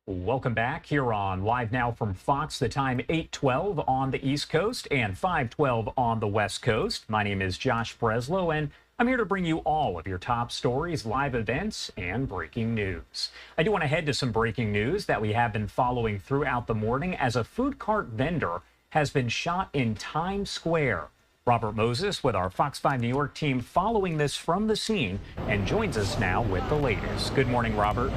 Welcome back here on Live Now from Fox. The time 8:12 on the East Coast and 5:12 on the West Coast. My name is Josh Breslow, and I'm here to bring you all of your top stories, live events, and breaking news. I do want to head to some breaking news that we have been following throughout the morning as a food cart vendor has been shot in Times Square. Robert Moses with our Fox 5 New York team following this from the scene and joins us now with the latest. Good morning, Robert.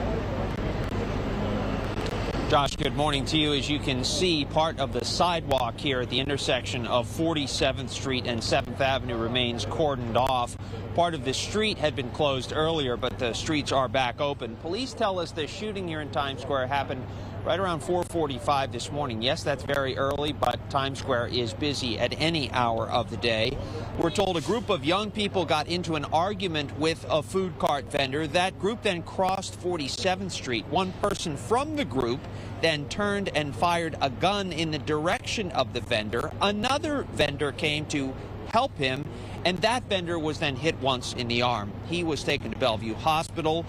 Josh, good morning to you. As you can see, part of the sidewalk here at the intersection of 47th Street and 7th Avenue remains cordoned off. Part of the street had been closed earlier, but the streets are back open. Police tell us the shooting here in Times Square happened right around 4:45 this morning. Yes, that's very early, but Times Square is busy at any hour of the day. We're told a group of young people got into an argument with a food cart vendor. That group then crossed 47th Street. One person from the group then turned and fired a gun in the direction of the vendor. Another vendor came to help him, and that vendor was then hit once in the arm. He was taken to Bellevue Hospital.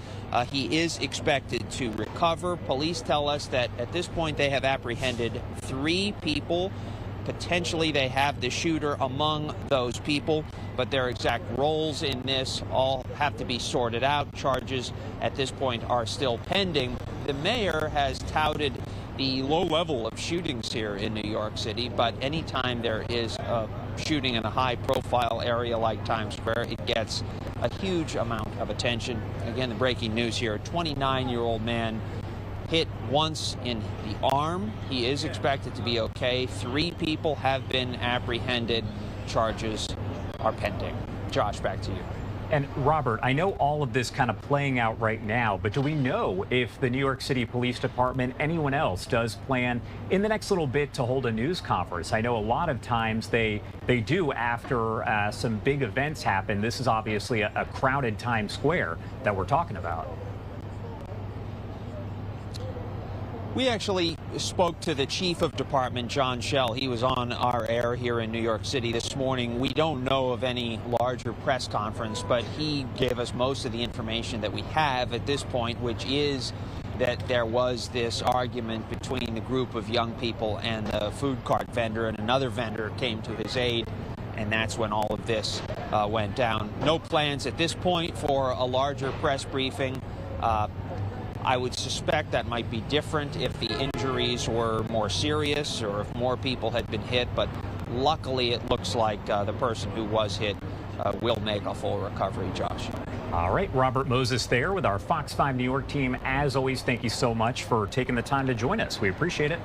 He is expected to recover. Police tell us that at this point they have apprehended 3 people. Potentially they have the shooter among those people, but their exact roles in this all have to be sorted out. Charges at this point are still pending. The mayor has touted the low level of shootings here in New York City, but anytime there is a shooting in a high-profile area like Times Square, it gets a huge amount of attention. Again, the breaking news here, a 29-year-old man hit once in the arm. He is expected to be okay. 3 people have been apprehended. Charges are pending. Josh, back to you. And Robert, I know all of this kind of playing out right now, but do we know if the New York City Police Department, anyone else, does plan in the next little bit to hold a news conference? I know a lot of times they do after some big events happen. This is obviously a crowded Times Square that we're talking about. We actually spoke to the chief of department, John Schell. He was on our air here in New York City this morning. We don't know of any larger press conference, but he gave us most of the information that we have at this point, which is that there was this argument between the group of young people and the food cart vendor, and another vendor came to his aid, and that's when all of this went down. No plans at this point for a larger press briefing. I would suspect that might be different if the injuries were more serious or if more people had been hit, but luckily it looks like the person who was hit will make a full recovery, Josh. All right, Robert Moses there with our Fox 5 New York team. As always, thank you so much for taking the time to join us. We appreciate it.